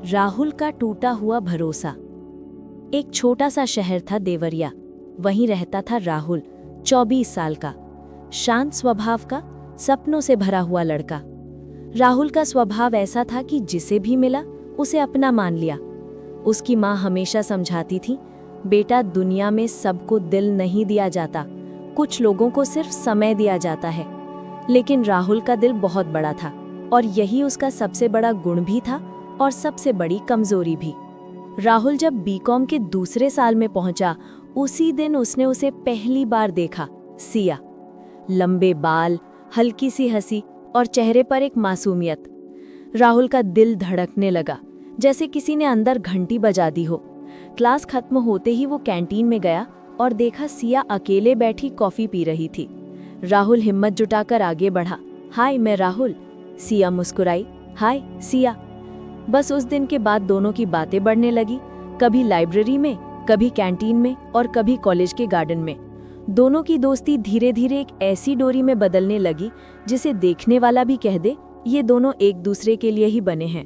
राहुल का टूटा हुआ भरोसा। एक छोटा सा शहर था देवरिया। वहीं रहता था राहुल, 24 साल का, शांत स्वभाव का, सपनों से भरा हुआ लड़का। राहुल का स्वभाव ऐसा था कि जिसे भी मिला उसे अपना मान लिया। उसकी माँ हमेशा समझाती थी, बेटा दुनिया में सबको दिल नहीं दिया जाता, कुछ लोगों को सिर्फ समय दिया जाता है। लेकिन राहुल का दिल बहुत बड़ा था और यही उसका सबसे बड़ा गुण भी था और सबसे बड़ी कमजोरी भी। राहुल जब बीकॉम के दूसरे साल में पहुंचा, उसी दिन उसने उसे पहली बार देखा। सिया, लंबे बाल, हल्की सी हंसी और चेहरे पर एक मासूमियत। राहुल का दिल धड़कने लगा, जैसे किसी ने अंदर घंटी बजा दी हो। क्लास खत्म होते ही वो कैंटीन में गया और देखा सिया अकेले बैठी कॉफी पी रही थी। राहुल हिम्मत जुटाकर आगे बढ़ा। हाय, मैं राहुल। सिया मुस्कुराई। हाय सिया। बस उस दिन के बाद दोनों की बातें बढ़ने लगी, कभी लाइब्रेरी में, कभी कैंटीन में और कभी कॉलेज के गार्डन में। दोनों की दोस्ती धीरे धीरे एक ऐसी डोरी में बदलने लगी जिसे देखने वाला भी कह दे ये दोनों एक दूसरे के लिए ही बने हैं।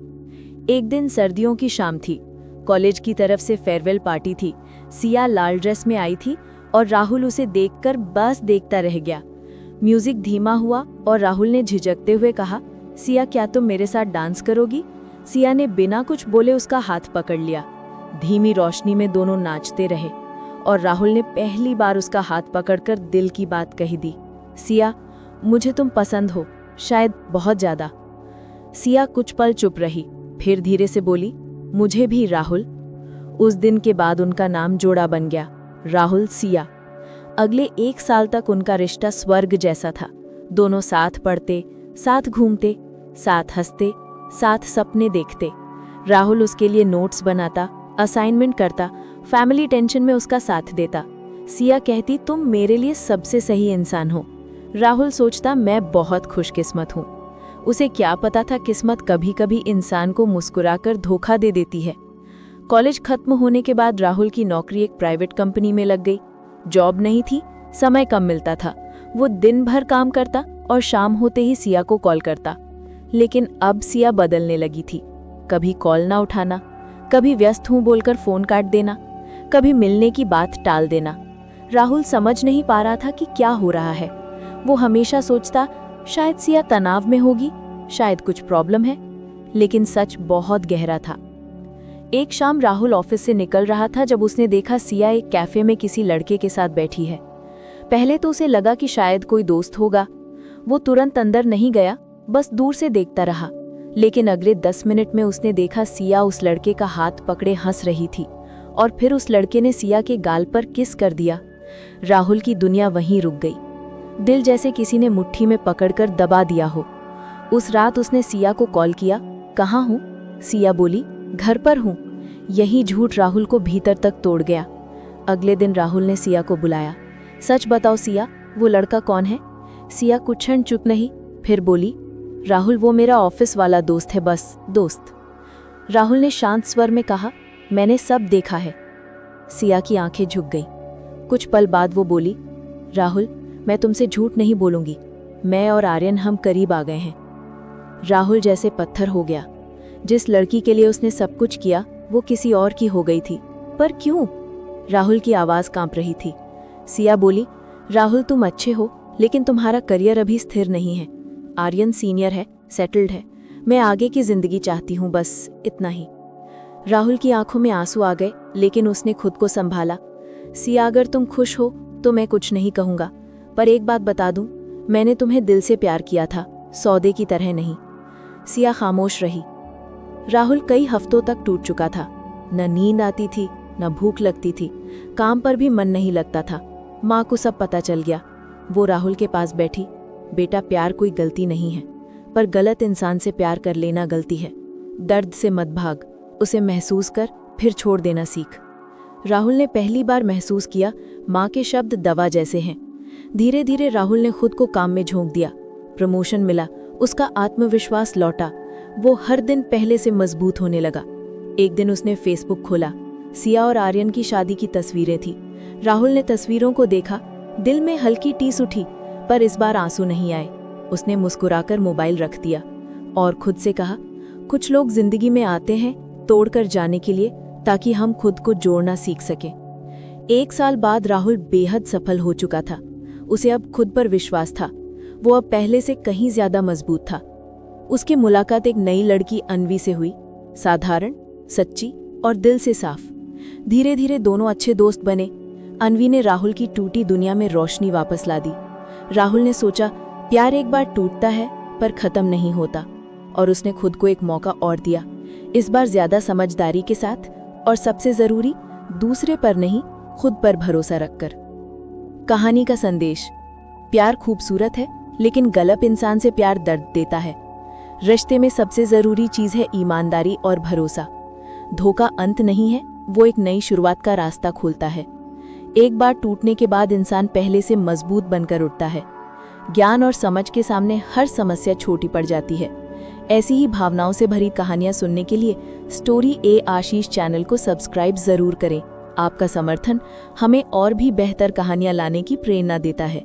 एक दिन सर्दियों की शाम थी। कॉलेज की तरफ से फेयरवेल पार्टी थी। सिया लाल ड्रेस में आई थी और राहुल उसे देखकर बस देखता रह गया। म्यूजिक धीमा हुआ और राहुल ने झिझकते हुए कहा, सिया क्या तुम मेरे साथ डांस करोगी? सिया ने बिना कुछ बोले उसका हाथ पकड़ लिया। धीमी रोशनी में दोनों नाचते रहे और राहुल ने पहली बार उसका हाथ पकड़कर दिल की बात कही दी। सिया, मुझे तुम पसंद हो, शायद बहुत ज्यादा। सिया कुछ पल चुप रही, फिर धीरे से बोली, मुझे भी राहुल। उस दिन के बाद उनका नाम जोड़ा बन गया, राहुल सिया। अगले 1 साल तक उनका रिश्ता स्वर्ग जैसा था। दोनों साथ पढ़ते, साथ घूमते, साथ हंसते, साथ सपने देखते। राहुल उसके लिए नोट्स बनाता, असाइनमेंट करता, फैमिली टेंशन में उसका साथ देता। सिया कहती, तुम मेरे लिए सबसे सही इंसान हो। राहुल सोचता, मैं बहुत खुशकिस्मत हूँ। उसे क्या पता था किस्मत कभी कभी इंसान को मुस्कुराकर धोखा दे देती है। कॉलेज खत्म होने के बाद राहुल की नौकरी एक प्राइवेट कंपनी में लग गई। जॉब नहीं थी, समय कम मिलता था। वो दिन भर काम करता और शाम होते ही सिया को कॉल करता। लेकिन अब सिया बदलने लगी थी। कभी कॉल ना उठाना, कभी व्यस्त हूं बोलकर फोन काट देना, कभी मिलने की बात टाल देना। राहुल समझ नहीं पा रहा था कि क्या हो रहा है। वो हमेशा सोचता, शायद सिया तनाव में होगी, शायद कुछ प्रॉब्लम है, लेकिन सच बहुत गहरा था। एक शाम राहुल ऑफिस से निकल रहा था जब उसने देखा सिया एक कैफे में किसी लड़के के साथ बैठी है। पहले तो उसे लगा कि शायद कोई दोस्त होगा। वो तुरंत अंदर नहीं गया, बस दूर से देखता रहा। लेकिन अगले 10 मिनट में उसने देखा सिया उस लड़के का हाथ पकड़े हंस रही थी और फिर उस लड़के ने सिया के गाल पर किस कर दिया। राहुल की दुनिया वहीं रुक गई। दिल जैसे किसी ने मुट्ठी में पकड़कर दबा दिया हो। उस रात उसने सिया को कॉल किया। कहाँ हूँ? सिया बोली, घर पर हूँ। यही झूठ राहुल को भीतर तक तोड़ गया। अगले दिन राहुल ने सिया को बुलाया। सच बताओ सिया, वो लड़का कौन है? सिया कुछ क्षण चुप रही, फिर बोली, राहुल वो मेरा ऑफिस वाला दोस्त है, बस दोस्त। राहुल ने शांत स्वर में कहा, मैंने सब देखा है। सिया की आंखें झुक गईं। कुछ पल बाद वो बोली, राहुल मैं तुमसे झूठ नहीं बोलूंगी, मैं और आर्यन हम करीब आ गए हैं। राहुल जैसे पत्थर हो गया। जिस लड़की के लिए उसने सब कुछ किया वो किसी और की हो गई थी। पर क्यों? राहुल की आवाज कांप रही थी। सिया बोली, राहुल तुम अच्छे हो, लेकिन तुम्हारा करियर अभी स्थिर नहीं है। आर्यन सीनियर है, सेटल्ड है। मैं आगे की जिंदगी चाहती हूँ, बस इतना ही। राहुल की आंखों में आंसू आ गए, लेकिन उसने खुद को संभाला। सिया अगर तुम खुश हो तो मैं कुछ नहीं कहूँगा, पर एक बात बता दूं, मैंने तुम्हें दिल से प्यार किया था, सौदे की तरह नहीं। सिया खामोश रही। राहुल कई हफ्तों तक टूट चुका था। न नींद आती थी, न भूख लगती थी, काम पर भी मन नहीं लगता था। माँ को सब पता चल गया। वो राहुल के पास बैठी। बेटा प्यार कोई गलती नहीं है, पर गलत इंसान से प्यार कर लेना गलती है। दर्द से मत भाग, उसे महसूस कर, फिर छोड़ देना सीख। राहुल ने पहली बार महसूस किया, माँ के शब्द दवा जैसे हैं। धीरे धीरे राहुल ने खुद को काम में झोंक दिया। प्रमोशन मिला, उसका आत्मविश्वास लौटा। वो हर दिन पहले से मजबूत होने लगा। एक दिन उसने फेसबुक खोला। सिया और आर्यन की शादी की तस्वीरें थी। राहुल ने तस्वीरों को देखा, दिल में हल्की टीस उठी, पर इस बार आंसू नहीं आए। उसने मुस्कुराकर मोबाइल रख दिया और खुद से कहा, कुछ लोग जिंदगी में आते हैं, तोड़कर जाने के लिए, ताकि हम खुद को जोड़ना सीख सकें। 1 साल बाद राहुल बेहद सफल हो चुका था। उसे अब खुद पर विश्वास था। वो अब पहले से कहीं ज्यादा मजबूत था। उसकी मुलाकात एक नई लड़की अन्वी से हुई, साधारण, सच्ची और दिल से साफ। धीरे धीरे दोनों अच्छे दोस्त बने। अन्वी ने राहुल की टूटी दुनिया में रोशनी वापस ला दी। राहुल ने सोचा, प्यार एक बार टूटता है पर खत्म नहीं होता, और उसने खुद को एक मौका और दिया, इस बार ज्यादा समझदारी के साथ, और सबसे जरूरी, दूसरे पर नहीं, खुद पर भरोसा रखकर। कहानी का संदेश: प्यार खूबसूरत है, लेकिन गलत इंसान से प्यार दर्द देता है। रिश्ते में सबसे जरूरी चीज है ईमानदारी और भरोसा। धोखा अंत नहीं है, वो एक नई शुरुआत का रास्ता खोलता है। एक बार टूटने के बाद इंसान पहले से मजबूत बनकर उठता है। ज्ञान और समझ के सामने हर समस्या छोटी पड़ जाती है। ऐसी ही भावनाओं से भरी कहानियां सुनने के लिए स्टोरी ए आशीष चैनल को सब्सक्राइब जरूर करें। आपका समर्थन हमें और भी बेहतर कहानियां लाने की प्रेरणा देता है।